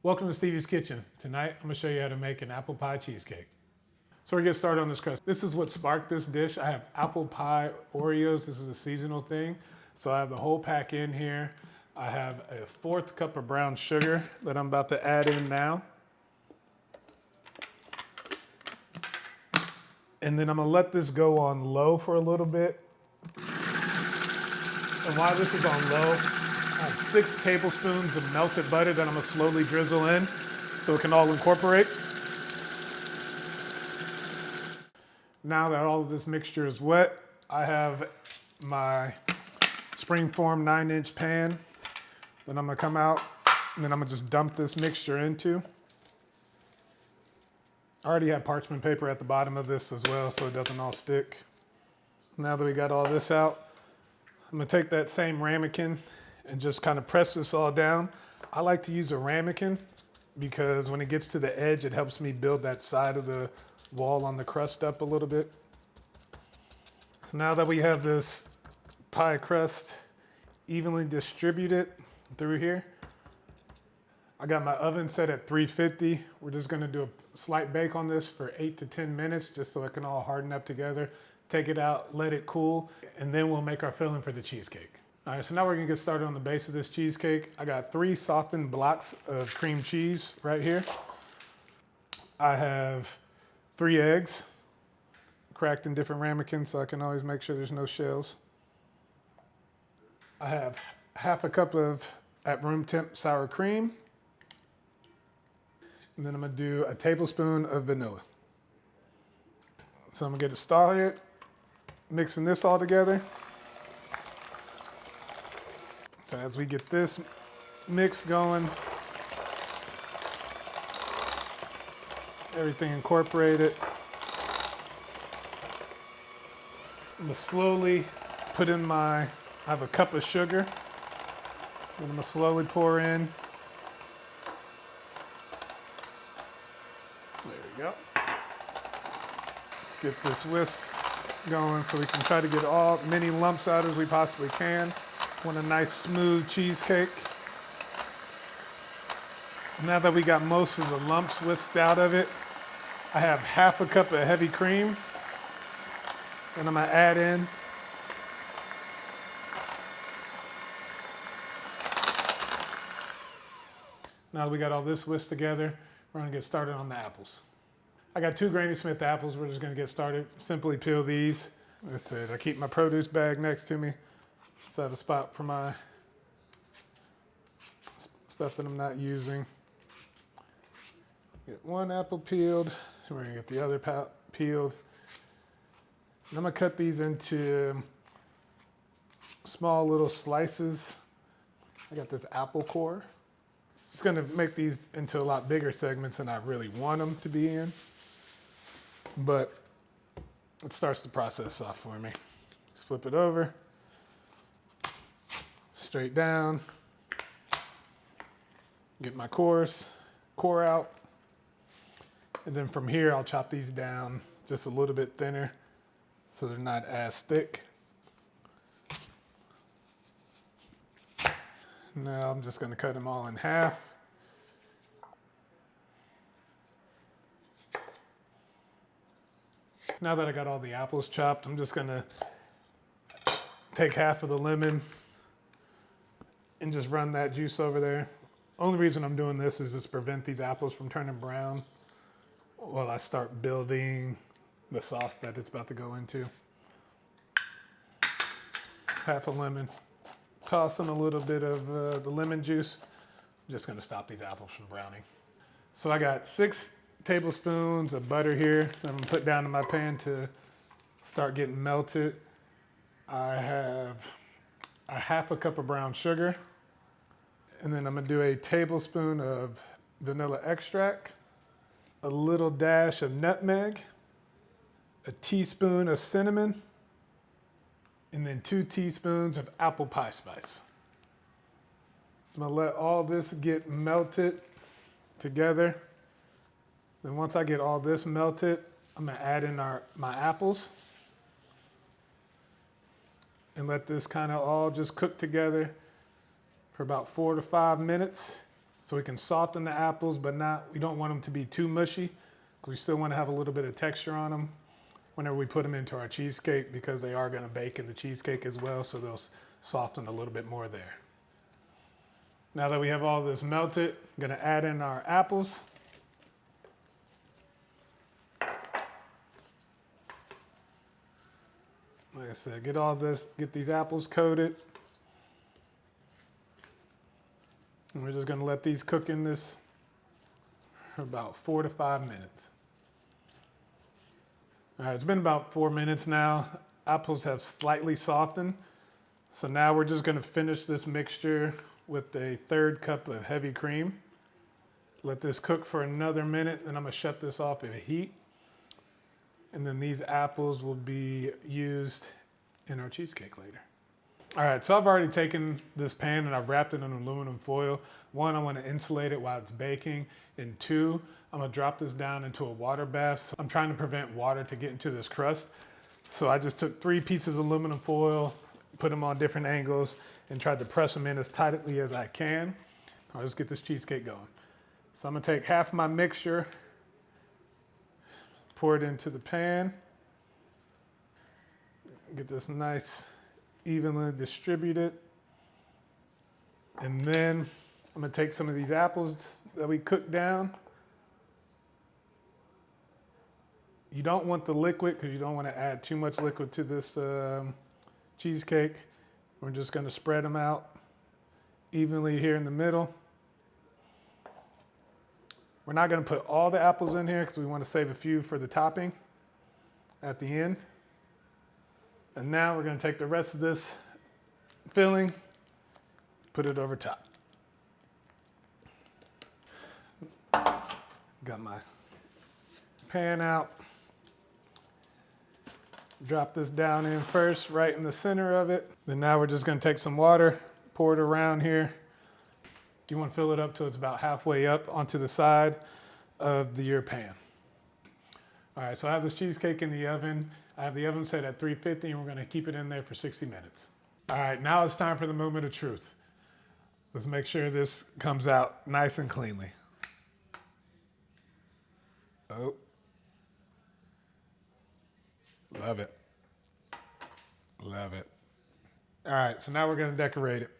Welcome to Stevie's Kitchen. Tonight, I'm gonna show you how to make an apple pie cheesecake. So we're gonna get started on this crust. This is what sparked this dish. I have apple pie Oreos. This is a seasonal thing. So I have the whole pack in here. I have a 1/4 cup of brown sugar that I'm about to add in now. And then I'm gonna let this go on low for a little bit. And while this is on low, I have 6 tablespoons of melted butter that I'm gonna slowly drizzle in so it can all incorporate. Now that all of this mixture is wet, I have my springform 9-inch pan that I'm gonna come out and then I'm gonna just dump this mixture into. I already have parchment paper at the bottom of this as well so it doesn't all stick. Now that we got all this out, I'm gonna take that same ramekin and just kind of press this all down. I like to use a ramekin because when it gets to the edge, it helps me build that side of the wall on the crust up a little bit. So now that we have this pie crust evenly distributed through here, I got my oven set at 350. We're just gonna do a slight bake on this for 8 to 10 minutes just so it can all harden up together. Take it out, let it cool, and then we'll make our filling for the cheesecake. All right, so now we're gonna get started on the base of this cheesecake. I got 3 softened blocks of cream cheese right here. I have 3 eggs cracked in different ramekins so I can always make sure there's no shells. I have 1/2 cup of at room temp sour cream. And then I'm gonna do a tablespoon of vanilla. So I'm gonna get it started, mixing this all together. So as we get this mix going, everything incorporated, I'm gonna slowly put in I have a cup of sugar, and I'm gonna slowly pour in. There we go. Let's get this whisk going so we can try to get all many lumps out as we possibly can. Want a nice smooth cheesecake. Now that we got most of the lumps whisked out of it, I have 1/2 cup of heavy cream and I'm gonna add in. Now that we got all this whisked together, we're gonna get started on the apples. I got 2 Granny Smith apples. We're just gonna get started. Simply peel these. That's it. I keep my produce bag next to me. So I have a spot for my stuff that I'm not using. Get 1 apple peeled, and we're gonna get the other peeled. And I'm gonna cut these into small little slices. I got this apple core. It's gonna make these into a lot bigger segments than I really want them to be in. But it starts the process off for me. Just flip it over. Straight down, get my core out, and then from here I'll chop these down just a little bit thinner so they're not as thick. Now I'm just going to cut them all in half. Now that I got all the apples chopped, I'm just going to take 1/2 of the lemon and just run that juice over there. Only reason I'm doing this is just to prevent these apples from turning brown while I start building the sauce that it's about to go into. 1/2 a lemon. Toss in a little bit of the lemon juice. I'm just gonna stop these apples from browning. So I got 6 tablespoons of butter here that I'm gonna put down in my pan to start getting melted. I have a 1/2 cup of brown sugar. And then I'm gonna do a tablespoon of vanilla extract, a little dash of nutmeg, a teaspoon of cinnamon, and then 2 teaspoons of apple pie spice. So I'm gonna let all this get melted together. Then once I get all this melted, I'm gonna add in my apples and let this kind of all just cook together for about 4 to 5 minutes So we can soften the apples, but we don't want them to be too mushy, because we still want to have a little bit of texture on them whenever we put them into our cheesecake, because they are going to bake in the cheesecake as well, so they'll soften a little bit more there. Now that we have all this melted, I'm going to add in our apples. Like I said, get these apples coated. And we're just going to let these cook in this for about 4 to 5 minutes. All right, it's been about 4 minutes now. Apples have slightly softened. So now we're just going to finish this mixture with a 1/3 cup of heavy cream. Let this cook for another minute, then I'm going to shut this off at heat. And then these apples will be used in our cheesecake later. All right, so I've already taken this pan and I've wrapped it in aluminum foil. 1, I want to insulate it while it's baking. And 2, I'm gonna drop this down into a water bath. So I'm trying to prevent water to get into this crust. So I just took 3 pieces of aluminum foil, put them on different angles, and tried to press them in as tightly as I can. All right, let's get this cheesecake going. So I'm gonna take half my mixture, pour it into the pan, get this nice evenly distributed. And then I'm gonna take some of these apples that we cooked down. You don't want the liquid because you don't want to add too much liquid to this cheesecake. We're just gonna spread them out evenly here in the middle. We're not gonna put all the apples in here because we want to save a few for the topping at the end. And now we're gonna take the rest of this filling, put it over top. Got my pan out. Drop this down in first, right in the center of it. Then now we're just gonna take some water, pour it around here. You wanna fill it up till it's about halfway up onto the side of your pan. All right, so I have this cheesecake in the oven. I have the oven set at 350 and we're gonna keep it in there for 60 minutes. All right, now it's time for the moment of truth. Let's make sure this comes out nice and cleanly. Oh. Love it. Love it. All right, so now we're gonna decorate it.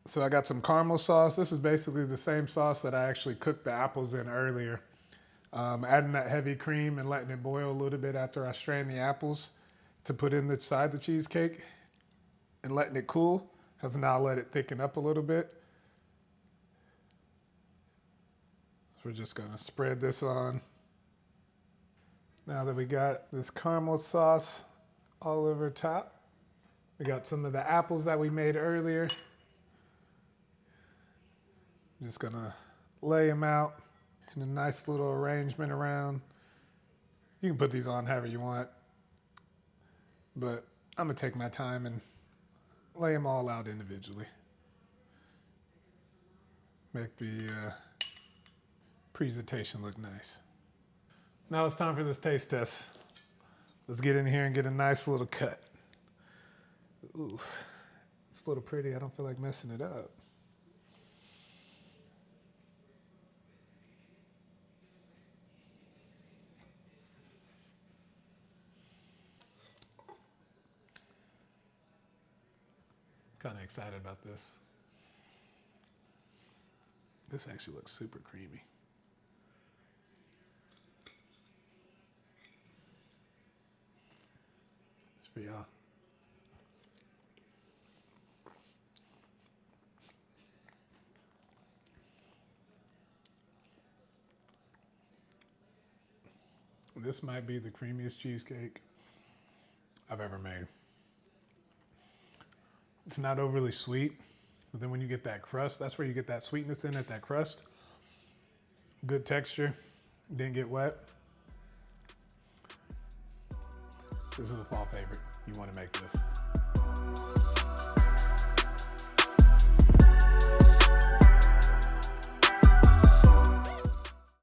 So I got some caramel sauce. This is basically the same sauce that I actually cooked the apples in earlier. Adding that heavy cream and letting it boil a little bit after I strain the apples to put inside the cheesecake and letting it cool has now let it thicken up a little bit. So we're just gonna spread this on. Now that we got this caramel sauce all over top, we got some of the apples that we made earlier. Just gonna lay them out in a nice little arrangement around. You can put these on however you want, but I'm gonna take my time and lay them all out individually. Make the presentation look nice. Now it's time for this taste test. Let's get in here and get a nice little cut. Ooh, it's a little pretty. I don't feel like messing it up. Kind of excited about this. This actually looks super creamy. It's for y'all. This might be the creamiest cheesecake I've ever made. It's not overly sweet, but then when you get that crust, that's where you get that sweetness in it, that crust. Good texture, didn't get wet. This is a fall favorite. You want to make this.